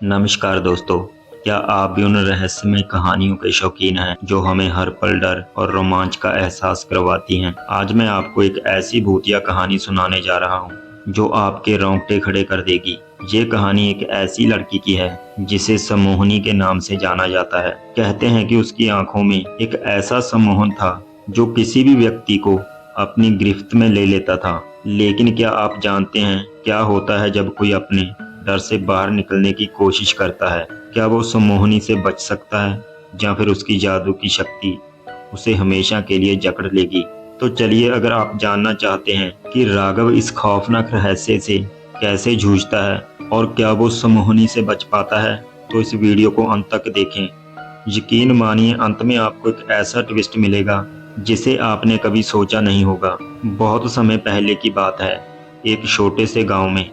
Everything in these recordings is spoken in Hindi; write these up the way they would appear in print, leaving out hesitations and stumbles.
नमस्कार दोस्तों। क्या आप भी उन रहस्यमय कहानियों के शौकीन हैं जो हमें हर पल डर और रोमांच का एहसास करवाती हैं। आज मैं आपको एक ऐसी भूतिया कहानी सुनाने जा रहा हूँ जो आपके रोंगटे खड़े कर देगी। ये कहानी एक ऐसी लड़की की है जिसे सम्मोहनी के नाम से जाना जाता है। कहते हैं कि उसकी आंखों में एक ऐसा सम्मोहन था जो किसी भी व्यक्ति को अपनी गिरफ्त में ले लेता था। लेकिन क्या आप जानते हैं क्या होता है जब कोई अपने डर से बाहर निकलने की कोशिश करता है? क्या वो सम्मोहनी से बच सकता है या फिर उसकी जादू की शक्ति उसे हमेशा के लिए जकड़ लेगी? तो चलिए, अगर आप जानना चाहते हैं कि राघव इस खौफनाक रहस्य से कैसे जूझता है और क्या वो सम्मोहनी से बच पाता है, तो इस वीडियो को अंत तक देखें। यकीन मानिए, अंत में आपको एक ऐसा ट्विस्ट मिलेगा जिसे आपने कभी सोचा नहीं होगा। बहुत समय पहले की बात है। एक छोटे से गांव में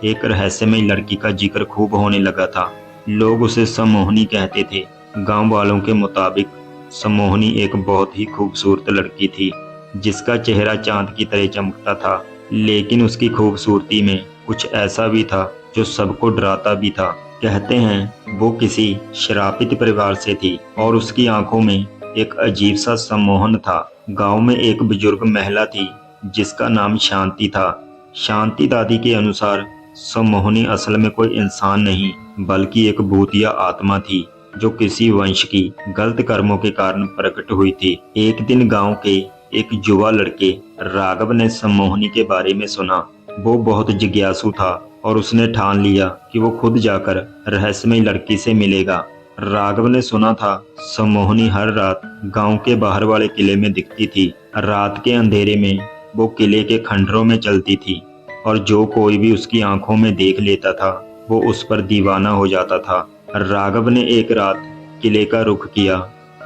एक रहस्यमय लड़की का जिक्र खूब होने लगा था। लोग उसे सम्मोहनी कहते थे। गांव वालों के मुताबिक सम्मोहनी एक बहुत ही खूबसूरत लड़की थी जिसका चेहरा चांद की तरह चमकता था। लेकिन उसकी खूबसूरती में कुछ ऐसा भी था जो सबको डराता भी था। कहते हैं वो किसी श्रापित परिवार से थी और उसकी आंखों में एक अजीब सा सम्मोहन था। गांव में एक बुजुर्ग महिला थी जिसका नाम शांति था। शांति दादी के अनुसार सम्मोहनी असल में कोई इंसान नहीं बल्कि एक भूतिया आत्मा थी जो किसी वंश की गलत कर्मों के कारण प्रकट हुई थी। एक दिन गांव के एक युवा लड़के राघव ने सम्मोहनी के बारे में सुना। वो बहुत जिज्ञासु था और उसने ठान लिया कि वो खुद जाकर रहस्यमय लड़की से मिलेगा। राघव ने सुना था सम्मोहनी हर रात गांव के बाहर वाले किले में दिखती थी। रात के अंधेरे में वो किले के खंडरों में चलती थी और जो कोई भी उसकी आंखों में देख लेता था वो उस पर दीवाना हो जाता था। राघव ने एक रात किले का रुख किया।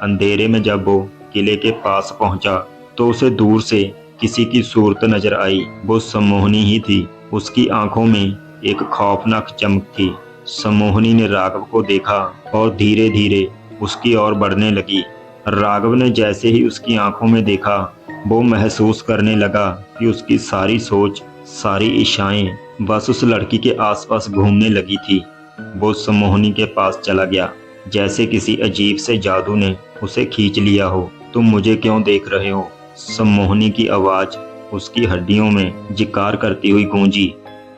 अंधेरे में जब वो किले के पास पहुंचा तो उसे दूर से किसी की सूरत नजर आई। वो सम्मोहनी ही थी। उसकी आंखों में एक खौफनाक चमक थी। सम्मोहनी ने राघव को देखा और धीरे धीरे उसकी ओर बढ़ने लगी। राघव ने जैसे ही उसकी आंखों में देखा वो महसूस करने लगा कि उसकी सारी सोच, सारी इच्छाएं बस उस लड़की के आसपास घूमने लगी थी। वो सम्मोहनी के पास चला गया जैसे किसी अजीब से जादू ने उसे खींच लिया हो। तुम मुझे क्यों देख रहे हो? सम्मोहनी की आवाज उसकी हड्डियों में जिकार करती हुई गूंजी।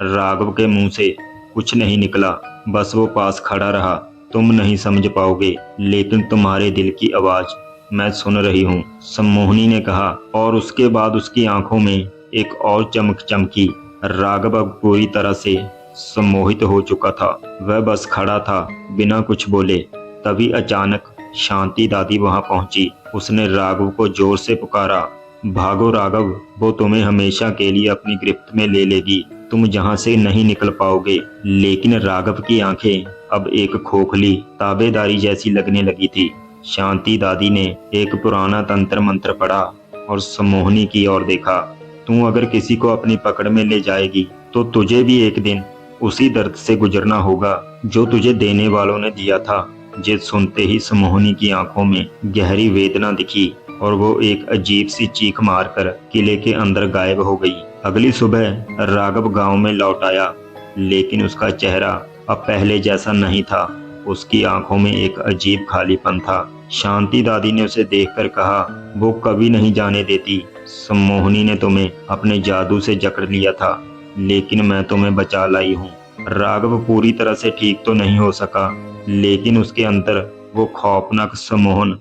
राघव के मुंह से कुछ नहीं निकला, बस वो पास खड़ा रहा। तुम नहीं समझ पाओगे, लेकिन तुम्हारे दिल की आवाज मैं सुन रही हूँ, सम्मोहनी ने कहा। और उसके बाद उसकी आंखों में एक और चमक चमकी। राघव अब पूरी तरह से सम्मोहित हो चुका था। वह बस खड़ा था बिना कुछ बोले। तभी अचानक शांति दादी वहां पहुंची। उसने राघव को जोर से पुकारा, भागो राघव, वो तुम्हें हमेशा के लिए अपनी गिरफ्त में ले लेगी। तुम यहाँ से नहीं निकल पाओगे। लेकिन राघव की आंखें अब एक खोखली ताबेदारी जैसी लगने लगी थी। शांति दादी ने एक पुराना तंत्र मंत्र पढ़ा और सम्मोहनी की ओर देखा। तू अगर किसी को अपनी पकड़ में ले जाएगी तो तुझे भी एक दिन उसी दर्द से गुजरना होगा जो तुझे देने वालों ने दिया था। ये सुनते ही सम्मोहनी की आंखों में गहरी वेदना दिखी और वो एक अजीब सी चीख मारकर किले के अंदर गायब हो गई। अगली सुबह राघव गांव में लौट आया, लेकिन उसका चेहरा अब पहले जैसा नहीं था। उसकी आंखों में एक अजीब खालीपन था। शांति दादी ने उसे देखकर कहा, वो कभी नहीं जाने देती। सम्मोहनी ने तुम्हें अपने जादू से जकड़ लिया था, लेकिन मैं तुम्हें बचा लाई हूँ। राघव पूरी तरह से ठीक तो नहीं हो सका, लेकिन उसके अंदर वो खौफनाक सम्मोहन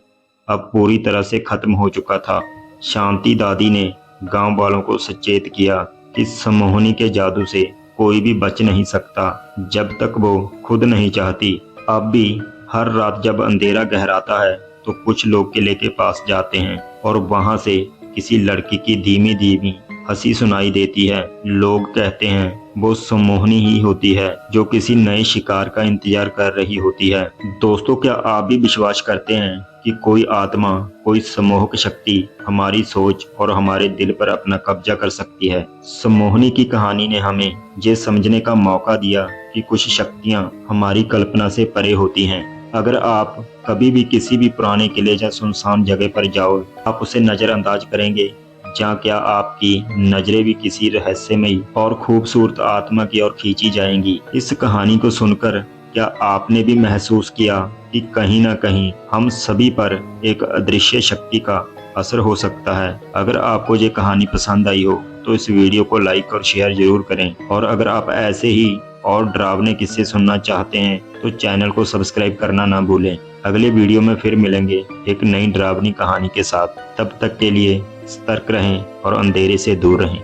अब पूरी तरह से खत्म हो चुका था। शांति दादी ने गांव वालों को सचेत किया कि सम्मोहनी के जादू से कोई भी बच नहीं सकता जब तक वो खुद नहीं चाहती। अब भी हर रात जब अंधेरा गहराता है तो कुछ लोग किले के पास जाते हैं और वहां से किसी लड़की की धीमी धीमी हंसी सुनाई देती है। लोग कहते हैं वो सम्मोहनी ही होती है जो किसी नए शिकार का इंतजार कर रही होती है। दोस्तों, क्या आप भी विश्वास करते हैं कि कोई आत्मा, कोई सम्मोहक शक्ति हमारी सोच और हमारे दिल पर अपना कब्जा कर सकती है? सम्मोहनी की कहानी ने हमें ये समझने का मौका दिया कि कुछ शक्तियां हमारी कल्पना से परे होती हैं। अगर आप कभी भी किसी भी पुराने किले या सुनसान जगह पर जाओ, आप उसे नजरअंदाज करेंगे या क्या आपकी नजरें भी किसी रहस्यमयी और खूबसूरत आत्मा की ओर खींची जाएंगी? इस कहानी को सुनकर क्या आपने भी महसूस किया कि कहीं ना कहीं हम सभी पर एक अदृश्य शक्ति का असर हो सकता है? अगर आपको ये कहानी पसंद आई हो तो इस वीडियो को लाइक और शेयर जरूर करें, और अगर आप ऐसे ही और डरावने किस्से सुनना चाहते हैं तो चैनल को सब्सक्राइब करना ना भूलें। अगले वीडियो में फिर मिलेंगे एक नई डरावनी कहानी के साथ। तब तक के लिए सतर्क रहें और अंधेरे से दूर रहें।